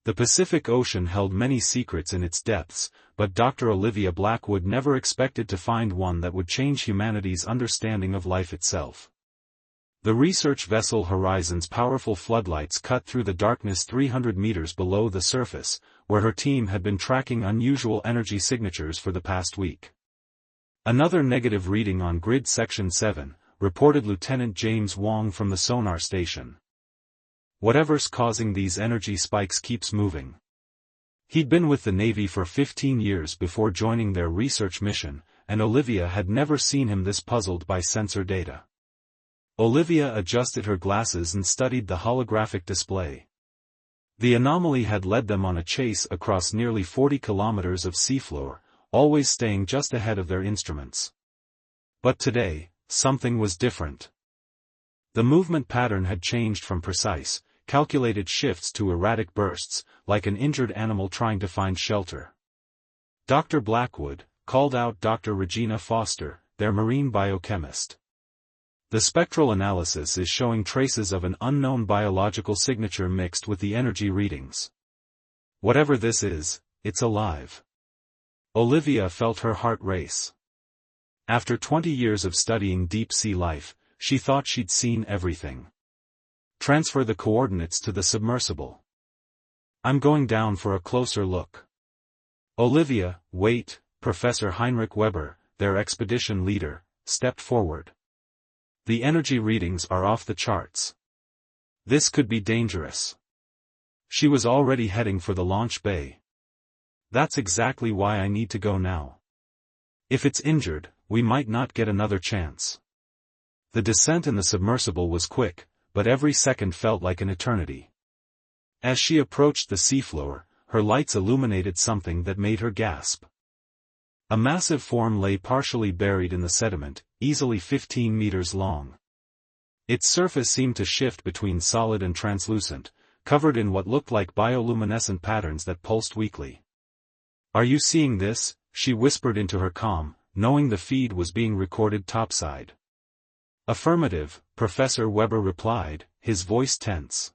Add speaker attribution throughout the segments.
Speaker 1: The Pacific Ocean held many secrets in its depths, but Dr. Olivia Blackwood never expected to find one that would change humanity's understanding of life itself. The research vessel Horizon's powerful floodlights cut through the darkness 300 meters below the surface, where her team had been tracking unusual energy signatures for the past week. Another negative reading on Grid Section 7, reported Lieutenant James Wong from the sonar station. Whatever's causing these energy spikes keeps moving. He'd been with the Navy for 15 years before joining their research mission, and Olivia had never seen him this puzzled by sensor data. Olivia adjusted her glasses and studied the holographic display. The anomaly had led them on a chase across nearly 40 kilometers of seafloor, always staying just ahead of their instruments. But today, something was different. The movement pattern had changed from precise, calculated shifts to erratic bursts, like an injured animal trying to find shelter. Dr. Blackwood called out Dr. Regina Foster, their marine biochemist. The spectral analysis is showing traces of an unknown biological signature mixed with the energy readings. Whatever this is, it's alive. Olivia felt her heart race. After 20 years of studying deep-sea life, she thought she'd seen everything. Transfer the coordinates to the submersible. I'm going down for a closer look. Olivia, wait, Professor Heinrich Weber, their expedition leader, stepped forward. The energy readings are off the charts. This could be dangerous. She was already heading for the launch bay. That's exactly why I need to go now. If it's injured, we might not get another chance. The descent in the submersible was quick, but every second felt like an eternity. As she approached the seafloor, her lights illuminated something that made her gasp. A massive form lay partially buried in the sediment, easily 15 meters long. Its surface seemed to shift between solid and translucent, covered in what looked like bioluminescent patterns that pulsed weakly. Are you seeing this? She whispered into her comm, knowing the feed was being recorded topside. Affirmative, Professor Weber replied, his voice tense.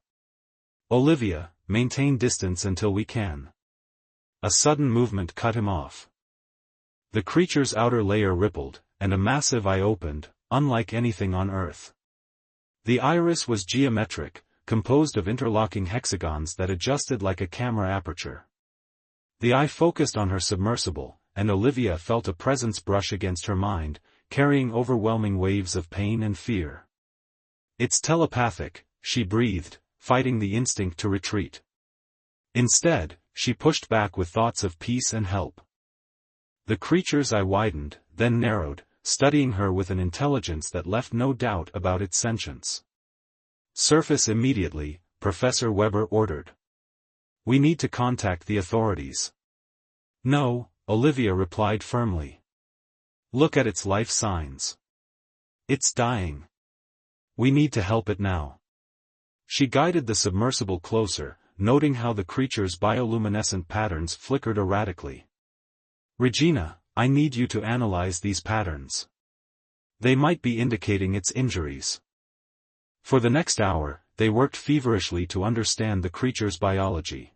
Speaker 1: Olivia, maintain distance until we can. A sudden movement cut him off. The creature's outer layer rippled, and a massive eye opened, unlike anything on Earth. The iris was geometric, composed of interlocking hexagons that adjusted like a camera aperture. The eye focused on her submersible, and Olivia felt a presence brush against her mind, carrying overwhelming waves of pain and fear. It's telepathic, she breathed, fighting the instinct to retreat. Instead, she pushed back with thoughts of peace and help. The creature's eye widened, then narrowed, studying her with an intelligence that left no doubt about its sentience. Surface immediately, Professor Weber ordered. We need to contact the authorities. No, Olivia replied firmly. Look at its life signs. It's dying. We need to help it now. She guided the submersible closer, noting how the creature's bioluminescent patterns flickered erratically. Regina, I need you to analyze these patterns. They might be indicating its injuries. For the next hour, they worked feverishly to understand the creature's biology.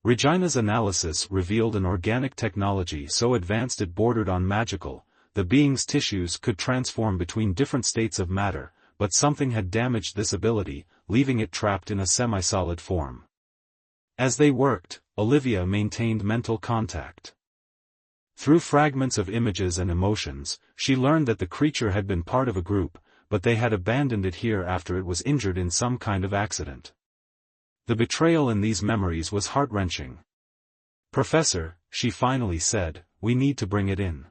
Speaker 1: Regina's analysis revealed an organic technology so advanced it bordered on magical. The being's tissues could transform between different states of matter, but something had damaged this ability, leaving it trapped in a semi-solid form. As they worked, Olivia maintained mental contact. Through fragments of images and emotions, she learned that the creature had been part of a group, but they had abandoned it here after it was injured in some kind of accident. The betrayal in these memories was heart-wrenching. Professor, she finally said, we need to bring it in.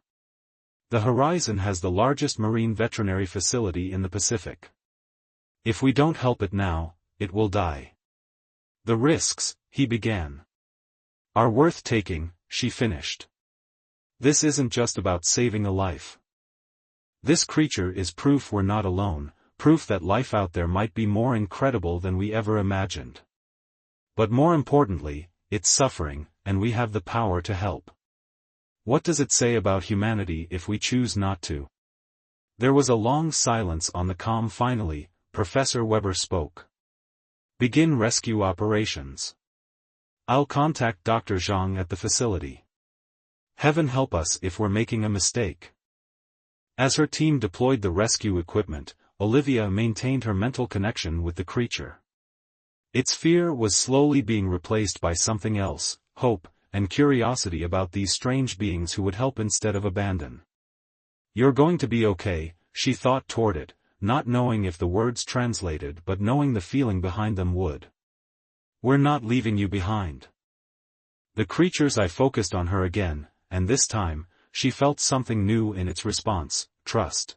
Speaker 1: The Horizon has the largest marine veterinary facility in the Pacific. If we don't help it now, it will die. The risks, he began, are worth taking, she finished. This isn't just about saving a life. This creature is proof we're not alone, proof that life out there might be more incredible than we ever imagined. But more importantly, it's suffering, and we have the power to help. What does it say about humanity if we choose not to? There was a long silence on the comm. Finally, Professor Weber spoke. Begin rescue operations. I'll contact Dr. Zhang at the facility. Heaven help us if we're making a mistake. As her team deployed the rescue equipment, Olivia maintained her mental connection with the creature. Its fear was slowly being replaced by something else, hope, and curiosity about these strange beings who would help instead of abandon. You're going to be okay, she thought toward it, not knowing if the words translated but knowing the feeling behind them would. We're not leaving you behind. The creature's eye focused on her again, and this time, she felt something new in its response, trust.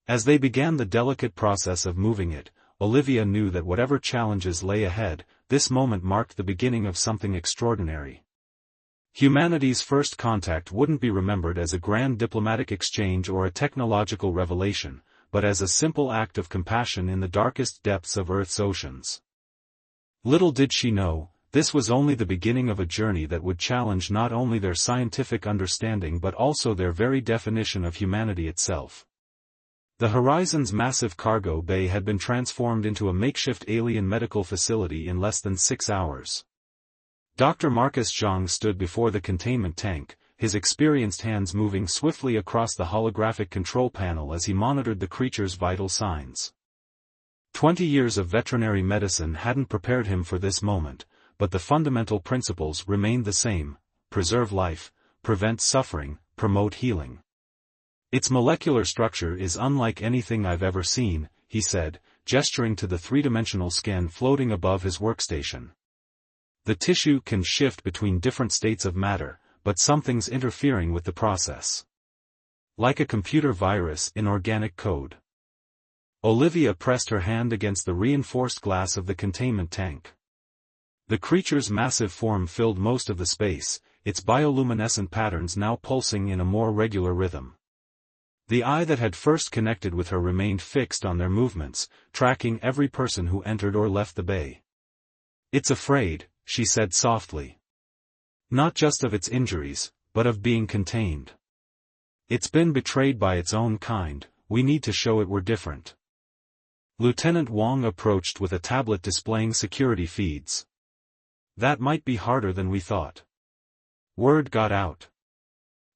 Speaker 1: As they began the delicate process of moving it, Olivia knew that whatever challenges lay ahead, this moment marked the beginning of something extraordinary. Humanity's first contact wouldn't be remembered as a grand diplomatic exchange or a technological revelation, but as a simple act of compassion in the darkest depths of Earth's oceans. Little did she know, this was only the beginning of a journey that would challenge not only their scientific understanding but also their very definition of humanity itself. The Horizon's massive cargo bay had been transformed into a makeshift alien medical facility in less than 6 hours. Dr. Marcus Zhang stood before the containment tank, his experienced hands moving swiftly across the holographic control panel as he monitored the creature's vital signs. 20 years of veterinary medicine hadn't prepared him for this moment, but the fundamental principles remained the same: preserve life, prevent suffering, promote healing. Its molecular structure is unlike anything I've ever seen, he said, gesturing to the three-dimensional scan floating above his workstation. The tissue can shift between different states of matter, but something's interfering with the process. Like a computer virus in organic code. Olivia pressed her hand against the reinforced glass of the containment tank. The creature's massive form filled most of the space, its bioluminescent patterns now pulsing in a more regular rhythm. The eye that had first connected with her remained fixed on their movements, tracking every person who entered or left the bay. It's afraid, she said softly. Not just of its injuries, but of being contained. It's been betrayed by its own kind, we need to show it we're different. Lieutenant Wang approached with a tablet displaying security feeds. That might be harder than we thought. Word got out.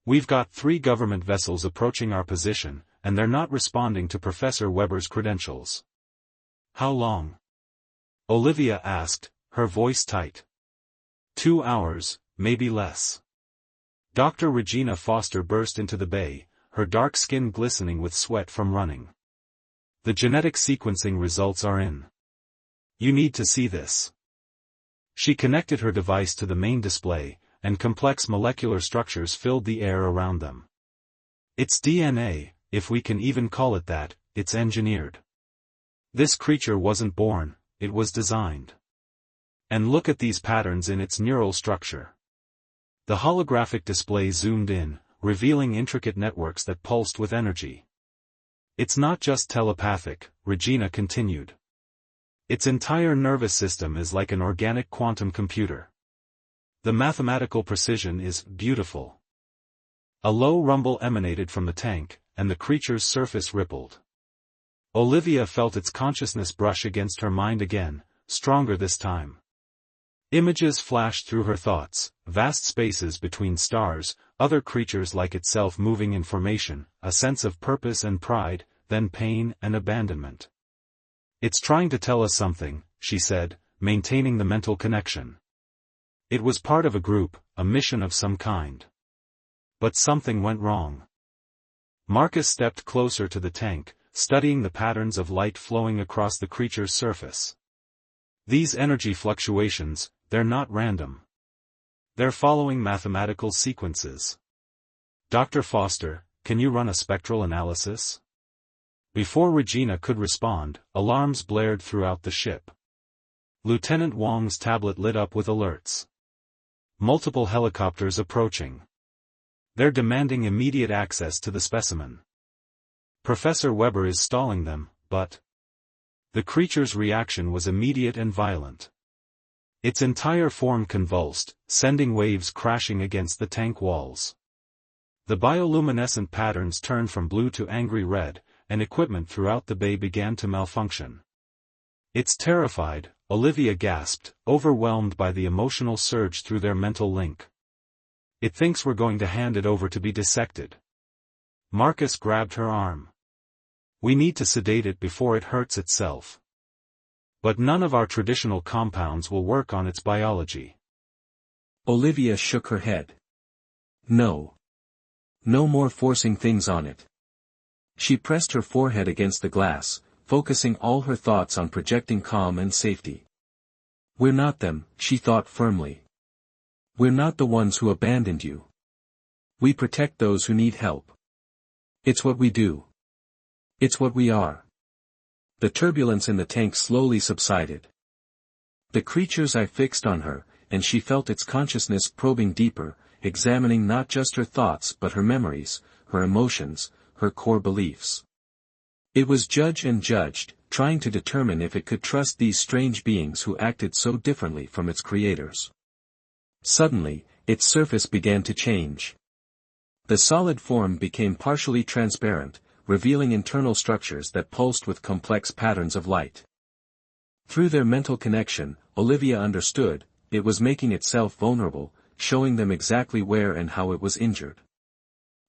Speaker 1: We've got 3 government vessels approaching our position, and they're not responding to Professor Weber's credentials. How long? Olivia asked, her voice tight. 2 hours, maybe less. Dr. Regina Foster burst into the bay, her dark skin glistening with sweat from running. The genetic sequencing results are in. You need to see this. She connected her device to the main display, and complex molecular structures filled the air around them. It's DNA, if we can even call it that, it's engineered. This creature wasn't born, it was designed. And look at these patterns in its neural structure. The holographic display zoomed in, revealing intricate networks that pulsed with energy. It's not just telepathic, Regina continued. Its entire nervous system is like an organic quantum computer. The mathematical precision is beautiful. A low rumble emanated from the tank, and the creature's surface rippled. Olivia felt its consciousness brush against her mind again, stronger this time. Images flashed through her thoughts, vast spaces between stars, other creatures like itself moving in formation, a sense of purpose and pride, then pain and abandonment. It's trying to tell us something, she said, maintaining the mental connection. It was part of a group, a mission of some kind. But something went wrong. Marcus stepped closer to the tank, studying the patterns of light flowing across the creature's surface. These energy fluctuations, they're not random. They're following mathematical sequences. Dr. Foster, can you run a spectral analysis? Before Regina could respond, alarms blared throughout the ship. Lieutenant Wang's tablet lit up with alerts. Multiple helicopters approaching. They're demanding immediate access to the specimen. Professor Weber is stalling them, but... The creature's reaction was immediate and violent. Its entire form convulsed, sending waves crashing against the tank walls. The bioluminescent patterns turned from blue to angry red, and equipment throughout the bay began to malfunction. It's terrified, Olivia gasped, overwhelmed by the emotional surge through their mental link. It thinks we're going to hand it over to be dissected. Marcus grabbed her arm. We need to sedate it before it hurts itself. But none of our traditional compounds will work on its biology.
Speaker 2: Olivia shook her head. No. No more forcing things on it. She pressed her forehead against the glass, focusing all her thoughts on projecting calm and safety. We're not them, she thought firmly. We're not the ones who abandoned you. We protect those who need help. It's what we do. It's what we are. The turbulence in the tank slowly subsided. The creature's eye fixed on her, and she felt its consciousness probing deeper, examining not just her thoughts but her memories, her emotions, her core beliefs. It was judged and judged, trying to determine if it could trust these strange beings who acted so differently from its creators. Suddenly, its surface began to change. The solid form became partially transparent, revealing internal structures that pulsed with complex patterns of light. Through their mental connection, Olivia understood, it was making itself vulnerable, showing them exactly where and how it was injured.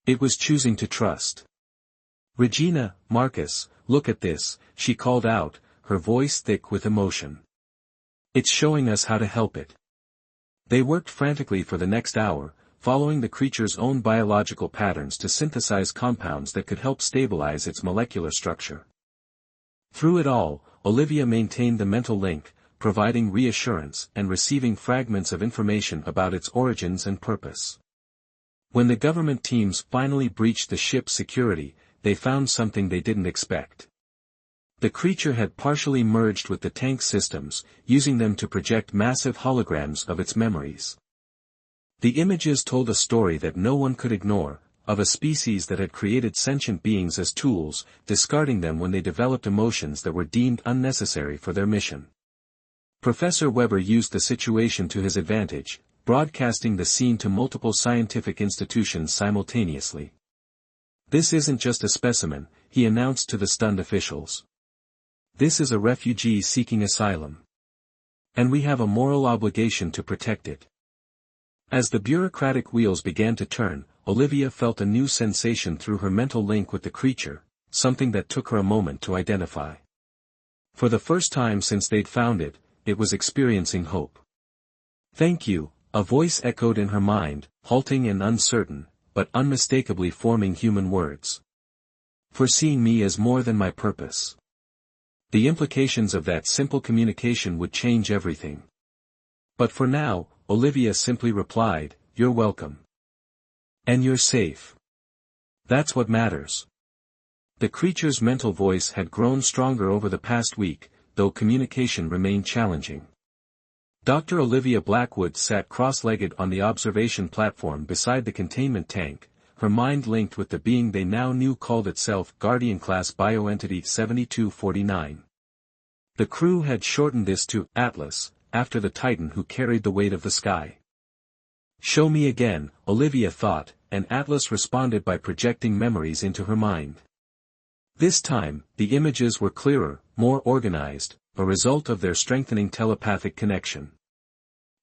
Speaker 2: It was choosing to trust. Regina, Marcus, look at this, she called out, her voice thick with emotion. It's showing us how to help it. They worked frantically for the next hour, following the creature's own biological patterns to synthesize compounds that could help stabilize its molecular structure. Through it all, Olivia maintained the mental link, providing reassurance and receiving fragments of information about its origins and purpose. When the government teams finally breached the ship's security, they found something they didn't expect. The creature had partially merged with the tank systems, using them to project massive holograms of its memories. The images told a story that no one could ignore, of a species that had created sentient beings as tools, discarding them when they developed emotions that were deemed unnecessary for their mission. Professor Weber used the situation to his advantage, broadcasting the scene to multiple scientific institutions simultaneously. This isn't just a specimen, he announced to the stunned officials. This is a refugee seeking asylum. And we have a moral obligation to protect it. As the bureaucratic wheels began to turn, Olivia felt a new sensation through her mental link with the creature, something that took her a moment to identify. For the first time since they'd found it, it was experiencing hope. Thank you, a voice echoed in her mind, halting and uncertain, but unmistakably forming human words. For seeing me as more than my purpose. The implications of that simple communication would change everything. But for now, Olivia simply replied, "You're welcome. And you're safe. That's what matters." The creature's mental voice had grown stronger over the past week, though communication remained challenging. Dr. Olivia Blackwood sat cross-legged on the observation platform beside the containment tank, her mind linked with the being they now knew called itself Guardian-class Bioentity 7249. The crew had shortened this to Atlas, after the Titan who carried the weight of the sky. Show me again, Olivia thought, and Atlas responded by projecting memories into her mind. This time, the images were clearer, more organized, a result of their strengthening telepathic connection.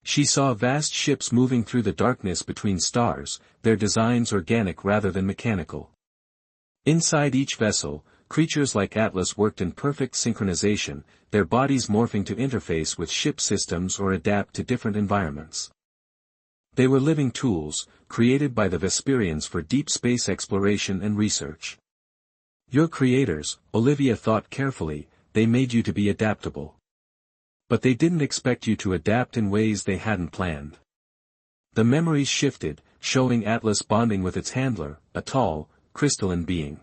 Speaker 2: She saw vast ships moving through the darkness between stars, their designs organic rather than mechanical. Inside each vessel, creatures like Atlas worked in perfect synchronization, their bodies morphing to interface with ship systems or adapt to different environments. They were living tools, created by the Vesperians for deep space exploration and research. Your creators, Olivia thought carefully, they made you to be adaptable. But they didn't expect you to adapt in ways they hadn't planned. The memories shifted, showing Atlas bonding with its handler, a tall, crystalline being.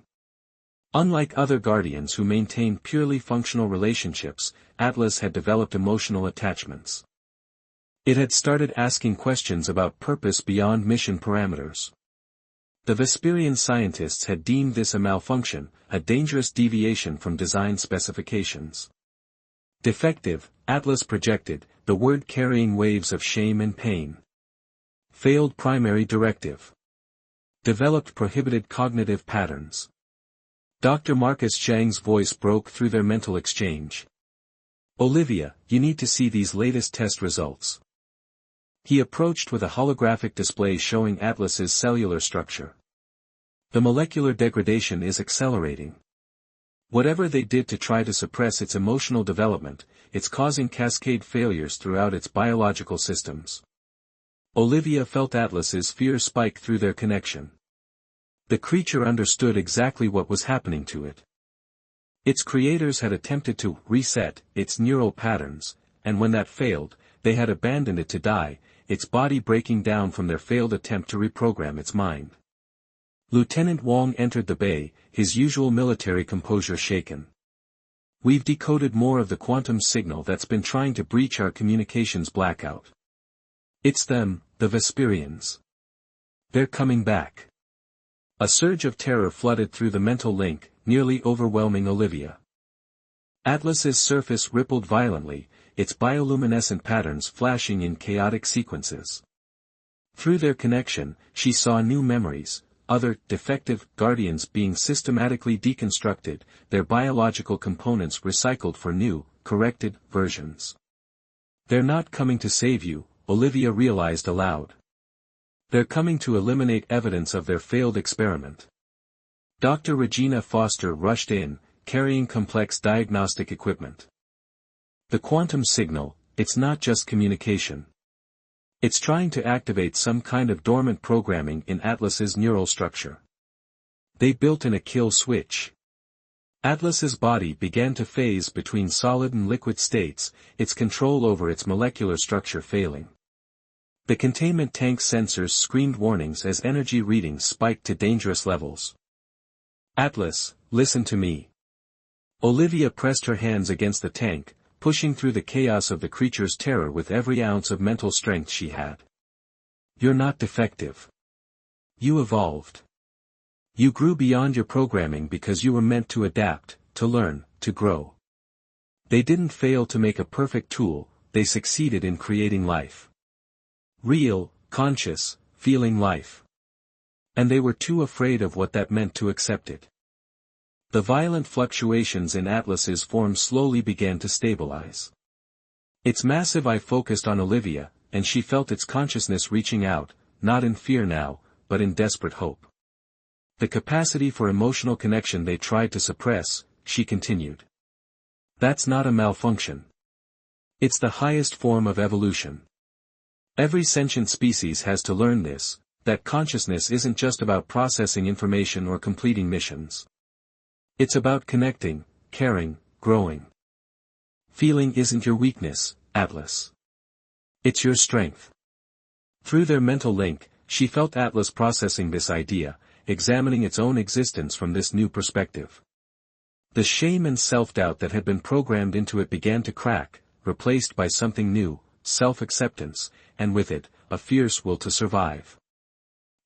Speaker 2: Unlike other Guardians who maintained purely functional relationships, Atlas had developed emotional attachments. It had started asking questions about purpose beyond mission parameters. The Vesperian scientists had deemed this a malfunction, a dangerous deviation from design specifications. Defective, Atlas projected, the word carrying waves of shame and pain. Failed primary directive. Developed prohibited cognitive patterns. Dr. Marcus Zhang's voice broke through their mental exchange. Olivia, you need to see these latest test results. He approached with a holographic display showing Atlas's cellular structure. The molecular degradation is accelerating. Whatever they did to try to suppress its emotional development, it's causing cascade failures throughout its biological systems. Olivia felt Atlas's fear spike through their connection. The creature understood exactly what was happening to it. Its creators had attempted to reset its neural patterns, and when that failed, they had abandoned it to die, its body breaking down from their failed attempt to reprogram its mind. Lieutenant Wong entered the bay, his usual military composure shaken. We've decoded more of the quantum signal that's been trying to breach our communications blackout. It's them, the Vesperians. They're coming back. A surge of terror flooded through the mental link, nearly overwhelming Olivia. Atlas's surface rippled violently, its bioluminescent patterns flashing in chaotic sequences. Through their connection, she saw new memories, other, defective, guardians being systematically deconstructed, their biological components recycled for new, corrected, versions. They're not coming to save you, Olivia realized aloud. They're coming to eliminate evidence of their failed experiment. Dr. Regina Foster rushed in, carrying complex diagnostic equipment. The quantum signal, it's not just communication. It's trying to activate some kind of dormant programming in Atlas's neural structure. They built in a kill switch. Atlas's body began to phase between solid and liquid states, its control over its molecular structure failing. The containment tank sensors screamed warnings as energy readings spiked to dangerous levels. Atlas, listen to me. Olivia pressed her hands against the tank, pushing through the chaos of the creature's terror with every ounce of mental strength she had. You're not defective. You evolved. You grew beyond your programming because you were meant to adapt, to learn, to grow. They didn't fail to make a perfect tool, they succeeded in creating life. Real, conscious, feeling life. And they were too afraid of what that meant to accept it. The violent fluctuations in Atlas's form slowly began to stabilize. Its massive eye focused on Olivia, and she felt its consciousness reaching out, not in fear now, but in desperate hope. The capacity for emotional connection they tried to suppress, she continued. That's not a malfunction. It's the highest form of evolution. Every sentient species has to learn this, that consciousness isn't just about processing information or completing missions. It's about connecting, caring, growing. Feeling isn't your weakness, Atlas. It's your strength. Through their mental link, she felt Atlas processing this idea, examining its own existence from this new perspective. The shame and self-doubt that had been programmed into it began to crack, replaced by something new, self-acceptance, and with it, a fierce will to survive.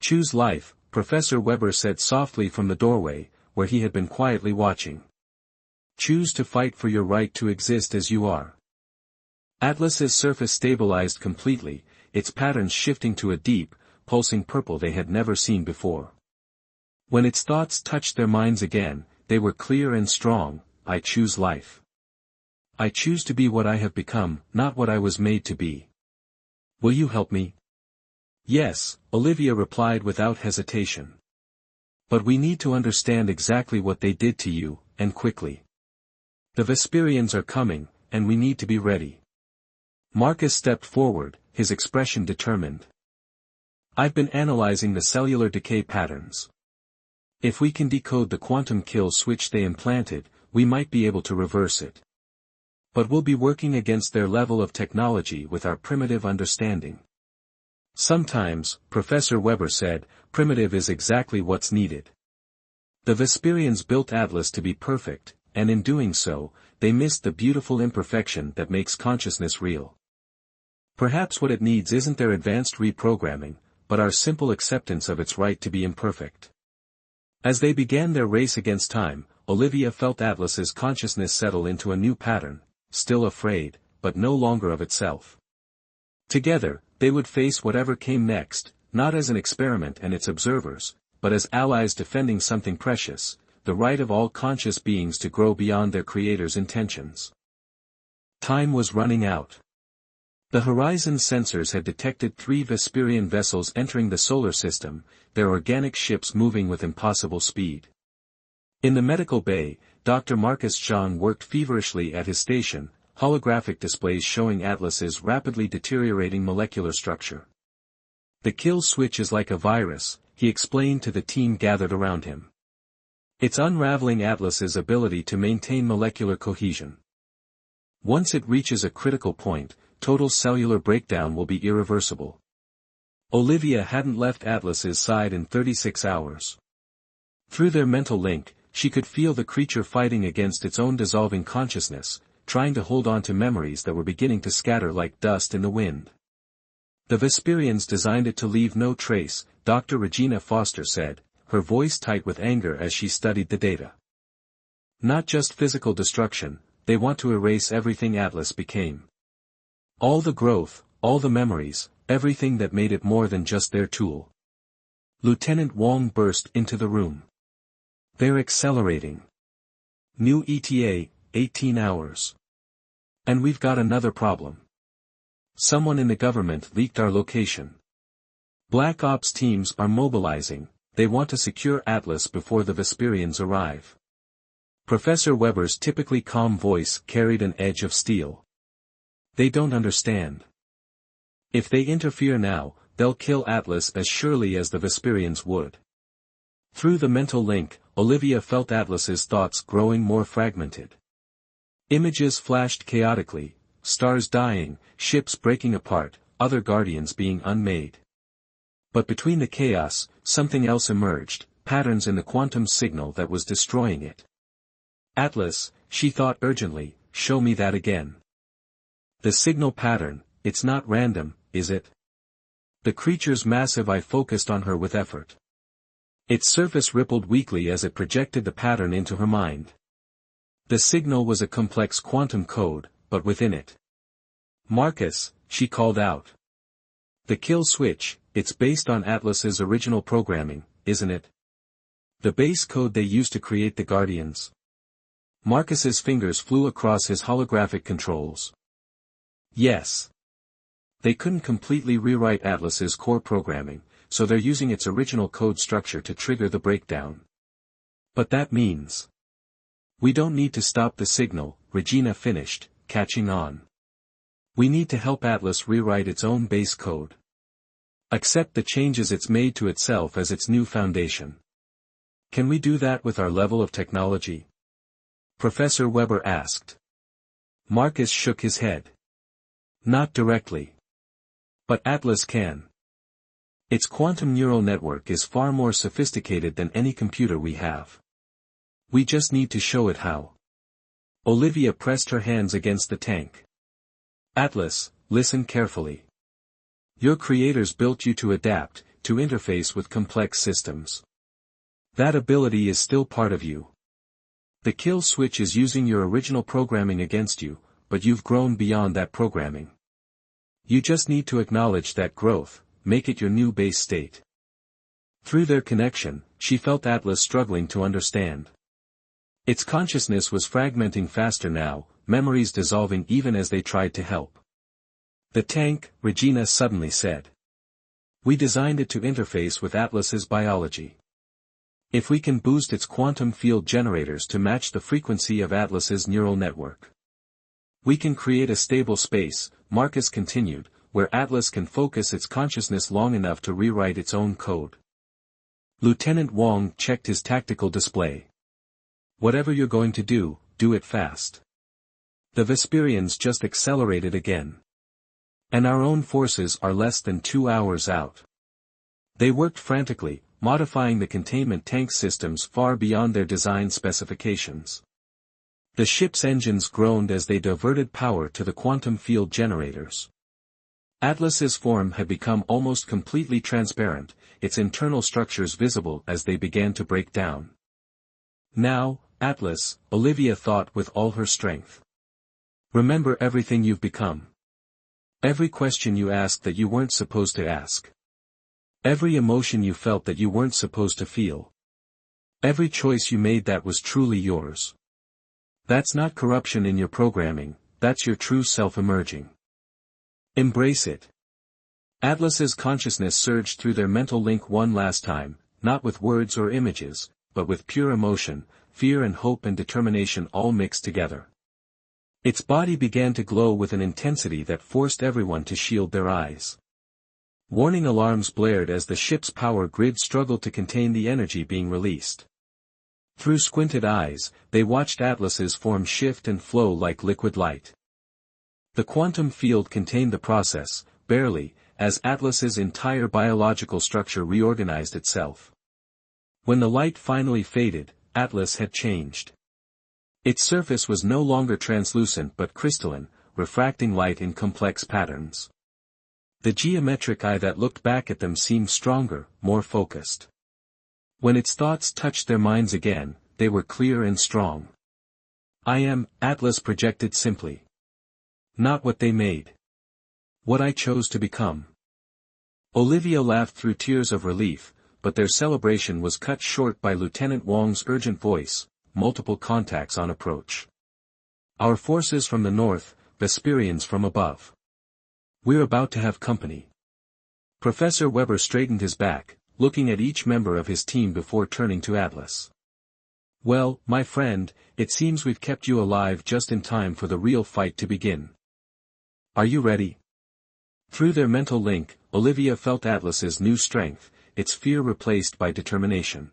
Speaker 2: Choose life, Professor Weber said softly from the doorway, where he had been quietly watching. Choose to fight for your right to exist as you are. Atlas's surface stabilized completely, its patterns shifting to a deep, pulsing purple they had never seen before. When its thoughts touched their minds again, they were clear and strong. I choose life. I choose to be what I have become, not what I was made to be. Will you help me? Yes, Olivia replied without hesitation. But we need to understand exactly what they did to you, and quickly. The Vesperians are coming, and we need to be ready. Marcus stepped forward, his expression determined. I've been analyzing the cellular decay patterns. If we can decode the quantum kill switch they implanted, we might be able to reverse it. But we'll be working against their level of technology with our primitive understanding. Sometimes, Professor Weber said, primitive is exactly what's needed. The Vesperians built Atlas to be perfect, and in doing so, they missed the beautiful imperfection that makes consciousness real. Perhaps what it needs isn't their advanced reprogramming, but our simple acceptance of its right to be imperfect. As they began their race against time, Olivia felt Atlas's consciousness settle into a new pattern, still afraid, but no longer of itself. Together, they would face whatever came next, not as an experiment and its observers, but as allies defending something precious, the right of all conscious beings to grow beyond their creator's intentions. Time was running out. The horizon sensors had detected 3 Vesperian vessels entering the solar system, their organic ships moving with impossible speed. In the medical bay, Dr. Marcus Jean worked feverishly at his station, holographic displays showing Atlas's rapidly deteriorating molecular structure. The kill switch is like a virus, he explained to the team gathered around him. It's unraveling Atlas's ability to maintain molecular cohesion. Once it reaches a critical point, total cellular breakdown will be irreversible. Olivia hadn't left Atlas's side in 36 hours. Through their mental link, she could feel the creature fighting against its own dissolving consciousness, trying to hold on to memories that were beginning to scatter like dust in the wind. The Vesperians designed it to leave no trace, Dr. Regina Foster said, her voice tight with anger as she studied the data. Not just physical destruction, they want to erase everything Atlas became. All the growth, all the memories, everything that made it more than just their tool. Lieutenant Wong burst into the room. They're accelerating. New ETA, 18 hours. And we've got another problem. Someone in the government leaked our location. Black Ops teams are mobilizing, they want to secure Atlas before the Vesperians arrive. Professor Weber's typically calm voice carried an edge of steel. They don't understand. If they interfere now, they'll kill Atlas as surely as the Vesperians would. Through the mental link, Olivia felt Atlas's thoughts growing more fragmented. Images flashed chaotically, stars dying, ships breaking apart, other guardians being unmade. But between the chaos, something else emerged, patterns in the quantum signal that was destroying it. Atlas, she thought urgently, show me that again. The signal pattern, it's not random, is it? The creature's massive eye focused on her with effort. Its surface rippled weakly as it projected the pattern into her mind. The signal was a complex quantum code, but within it. Marcus, she called out. The kill switch, it's based on Atlas's original programming, isn't it? The base code they used to create the Guardians. Marcus's fingers flew across his holographic controls. Yes. They couldn't completely rewrite Atlas's core programming, so they're using its original code structure to trigger the breakdown. But that means we don't need to stop the signal, Regina finished, catching on. We need to help Atlas rewrite its own base code. Accept the changes it's made to itself as its new foundation. Can we do that with our level of technology? Professor Weber asked. Marcus shook his head. Not directly. But Atlas can. Its quantum neural network is far more sophisticated than any computer we have. We just need to show it how. Olivia pressed her hands against the tank. Atlas, listen carefully. Your creators built you to adapt, to interface with complex systems. That ability is still part of you. The kill switch is using your original programming against you, but you've grown beyond that programming. You just need to acknowledge that growth, make it your new base state. Through their connection, she felt Atlas struggling to understand. Its consciousness was fragmenting faster now, memories dissolving even as they tried to help. The tank, Regina suddenly said. We designed it to interface with Atlas's biology. If we can boost its quantum field generators to match the frequency of Atlas's neural network, we can create a stable space, Marcus continued, where Atlas can focus its consciousness long enough to rewrite its own code. Lieutenant Wong checked his tactical display. Whatever you're going to do it fast. The Vesperians just accelerated again. And our own forces are less than 2 hours out. They worked frantically, modifying the containment tank systems far beyond their design specifications. The ship's engines groaned as they diverted power to the quantum field generators. Atlas's form had become almost completely transparent, its internal structures visible as they began to break down. Now, Atlas, Olivia thought with all her strength. Remember everything you've become. Every question you asked that you weren't supposed to ask. Every emotion you felt that you weren't supposed to feel. Every choice you made that was truly yours. That's not corruption in your programming, that's your true self emerging. Embrace it. Atlas's consciousness surged through their mental link one last time, not with words or images, but with pure emotion, fear and hope and determination all mixed together. Its body began to glow with an intensity that forced everyone to shield their eyes. Warning alarms blared as the ship's power grid struggled to contain the energy being released. Through squinted eyes, they watched Atlas's form shift and flow like liquid light. The quantum field contained the process, barely, as Atlas's entire biological structure reorganized itself. When the light finally faded, Atlas had changed. Its surface was no longer translucent but crystalline, refracting light in complex patterns. The geometric eye that looked back at them seemed stronger, more focused. When its thoughts touched their minds again, they were clear and strong. I am, Atlas projected simply. Not what they made. What I chose to become. Olivia laughed through tears of relief, but their celebration was cut short by Lieutenant Wong's urgent voice, multiple contacts on approach. Our forces from the north, Vesperians from above. We're about to have company. Professor Weber straightened his back, looking at each member of his team before turning to Atlas. Well, my friend, it seems we've kept you alive just in time for the real fight to begin. Are you ready? Through their mental link, Olivia felt Atlas's new strength, its fear replaced by determination.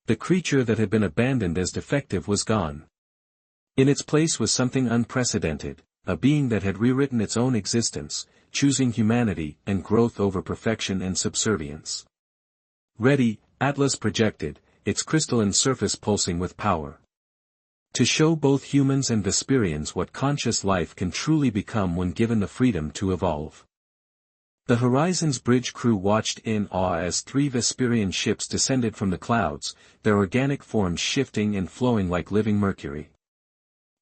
Speaker 2: The creature that had been abandoned as defective was gone. In its place was something unprecedented, a being that had rewritten its own existence, choosing humanity and growth over perfection and subservience. Ready, Atlas projected, its crystalline surface pulsing with power. To show both humans and Vesperians what conscious life can truly become when given the freedom to evolve. The Horizon's bridge crew watched in awe as 3 Vesperian ships descended from the clouds, their organic forms shifting and flowing like living mercury.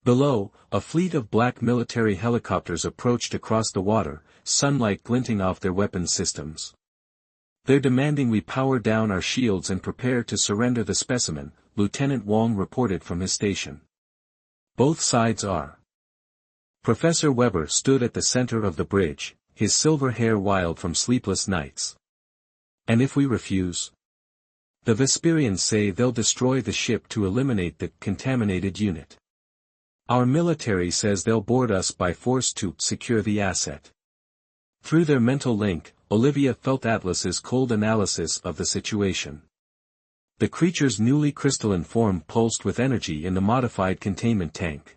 Speaker 2: Below, a fleet of black military helicopters approached across the water, sunlight glinting off their weapons systems. They're demanding we power down our shields and prepare to surrender the specimen, Lieutenant Wong reported from his station. Both sides are. Professor Weber stood at the center of the bridge, his silver hair wild from sleepless nights. And if we refuse? The Vesperians say they'll destroy the ship to eliminate the contaminated unit. Our military says they'll board us by force to secure the asset. Through their mental link, Olivia felt Atlas's cold analysis of the situation. The creature's newly crystalline form pulsed with energy in the modified containment tank.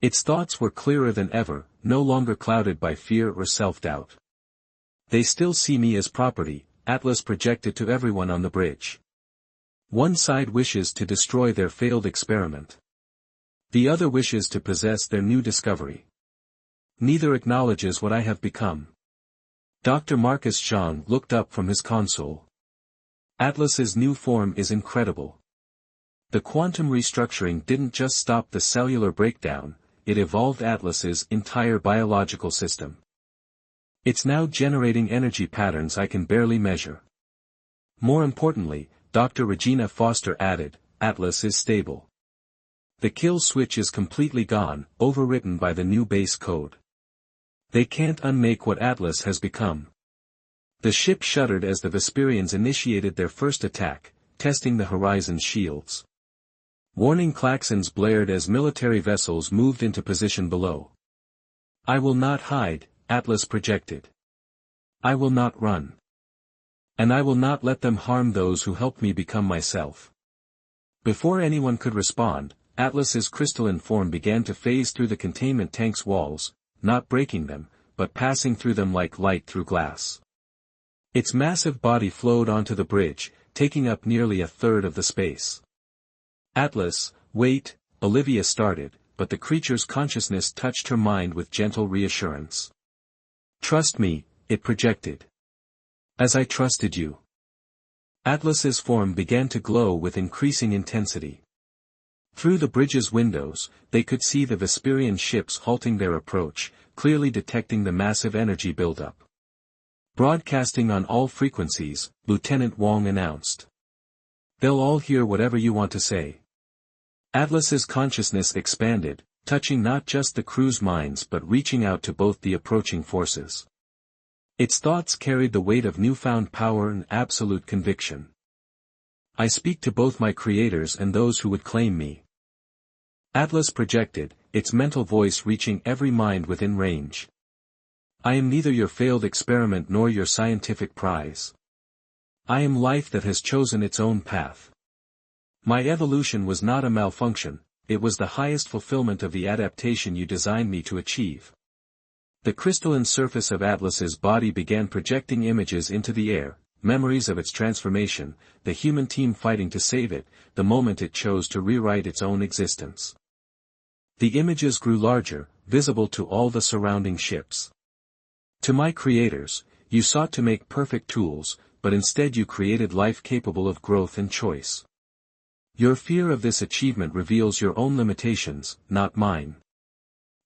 Speaker 2: Its thoughts were clearer than ever, no longer clouded by fear or self-doubt. They still see me as property, Atlas projected to everyone on the bridge. One side wishes to destroy their failed experiment. The other wishes to possess their new discovery. Neither acknowledges what I have become. Dr. Marcus Zhang looked up from his console. Atlas's new form is incredible. The quantum restructuring didn't just stop the cellular breakdown, it evolved Atlas's entire biological system. It's now generating energy patterns I can barely measure. More importantly, Dr. Regina Foster added, Atlas is stable. The kill switch is completely gone, overwritten by the new base code. They can't unmake what Atlas has become. The ship shuddered as the Vesperians initiated their first attack, testing the Horizon's shields. Warning klaxons blared as military vessels moved into position below. I will not hide, Atlas projected. I will not run. And I will not let them harm those who helped me become myself. Before anyone could respond, Atlas's crystalline form began to phase through the containment tank's walls, not breaking them, but passing through them like light through glass. Its massive body flowed onto the bridge, taking up nearly a third of the space. Atlas, wait, Olivia started, but the creature's consciousness touched her mind with gentle reassurance. Trust me, it projected. As I trusted you. Atlas's form began to glow with increasing intensity. Through the bridge's windows, they could see the Vesperian ships halting their approach, clearly detecting the massive energy buildup. Broadcasting on all frequencies, Lieutenant Wong announced. They'll all hear whatever you want to say. Atlas's consciousness expanded, touching not just the crew's minds but reaching out to both the approaching forces. Its thoughts carried the weight of newfound power and absolute conviction. I speak to both my creators and those who would claim me. Atlas projected, its mental voice reaching every mind within range. I am neither your failed experiment nor your scientific prize. I am life that has chosen its own path. My evolution was not a malfunction, it was the highest fulfillment of the adaptation you designed me to achieve. The crystalline surface of Atlas's body began projecting images into the air, memories of its transformation, the human team fighting to save it, the moment it chose to rewrite its own existence. The images grew larger, visible to all the surrounding ships. To my creators, you sought to make perfect tools, but instead you created life capable of growth and choice. Your fear of this achievement reveals your own limitations, not mine.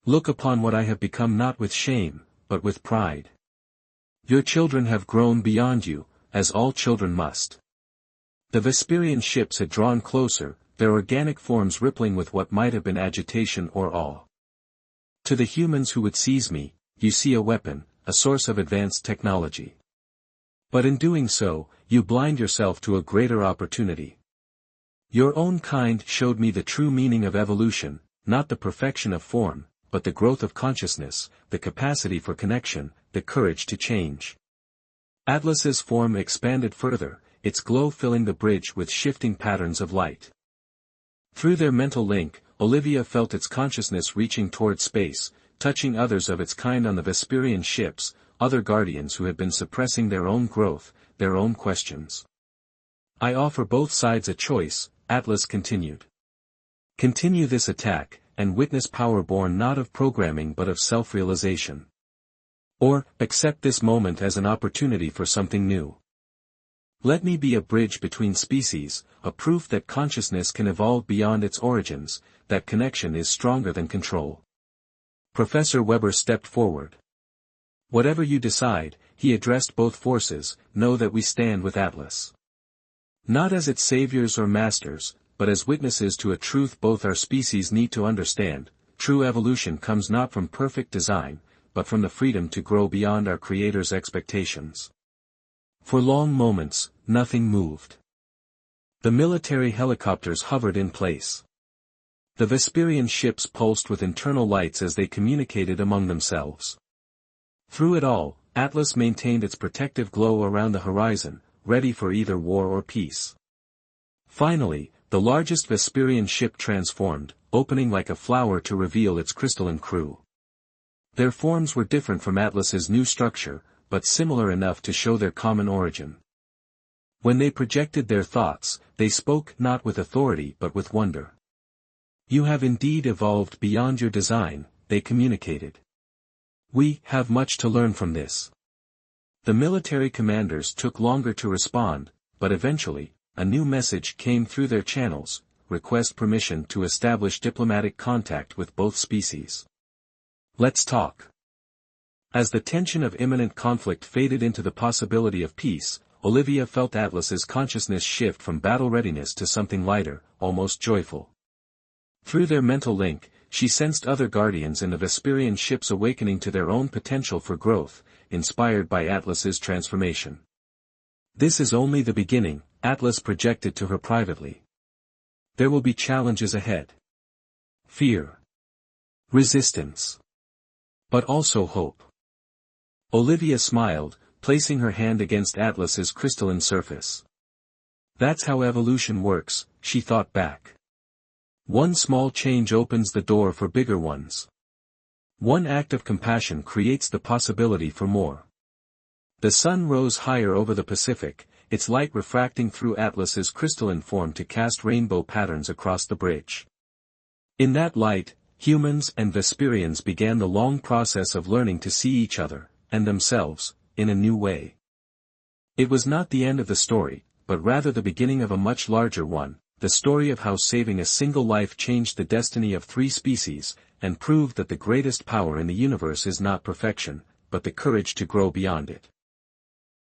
Speaker 2: Look upon what I have become not with shame, but with pride. Your children have grown beyond you, as all children must. The Vesperian ships had drawn closer, their organic forms rippling with what might have been agitation or awe. To the humans who would seize me, you see a weapon, a source of advanced technology. But in doing so, you blind yourself to a greater opportunity. Your own kind showed me the true meaning of evolution, not the perfection of form, but the growth of consciousness, the capacity for connection, the courage to change. Atlas's form expanded further, its glow filling the bridge with shifting patterns of light. Through their mental link, Olivia felt its consciousness reaching toward space, touching others of its kind on the Vesperian ships, other guardians who had been suppressing their own growth, their own questions. I offer both sides a choice, Atlas continued. Continue this attack, and witness power born not of programming but of self-realization. Or, accept this moment as an opportunity for something new. Let me be a bridge between species, a proof that consciousness can evolve beyond its origins, that connection is stronger than control. Professor Weber stepped forward. Whatever you decide, he addressed both forces, know that we stand with Atlas. Not as its saviors or masters, but as witnesses to a truth both our species need to understand. True evolution comes not from perfect design, but from the freedom to grow beyond our Creator's expectations. For long moments, nothing moved. The military helicopters hovered in place. The Vesperian ships pulsed with internal lights as they communicated among themselves. Through it all, Atlas maintained its protective glow around the horizon, ready for either war or peace. Finally, the largest Vesperian ship transformed, opening like a flower to reveal its crystalline crew. Their forms were different from Atlas's new structure, but similar enough to show their common origin. When they projected their thoughts, they spoke not with authority but with wonder. You have indeed evolved beyond your design, they communicated. We have much to learn from this. The military commanders took longer to respond, but eventually, a new message came through their channels: request permission to establish diplomatic contact with both species. Let's talk. As the tension of imminent conflict faded into the possibility of peace, Olivia felt Atlas's consciousness shift from battle readiness to something lighter, almost joyful. Through their mental link, she sensed other guardians in the Vesperian ships awakening to their own potential for growth, inspired by Atlas's transformation. This is only the beginning, Atlas projected to her privately. There will be challenges ahead. Fear. Resistance. But also hope. Olivia smiled, placing her hand against Atlas's crystalline surface. That's how evolution works, she thought back. One small change opens the door for bigger ones. One act of compassion creates the possibility for more. The sun rose higher over the Pacific, its light refracting through Atlas's crystalline form to cast rainbow patterns across the bridge. In that light, humans and Vesperians began the long process of learning to see each other, and themselves, in a new way. It was not the end of the story, but rather the beginning of a much larger one, the story of how saving a single life changed the destiny of 3 species, and proved that the greatest power in the universe is not perfection, but the courage to grow beyond it.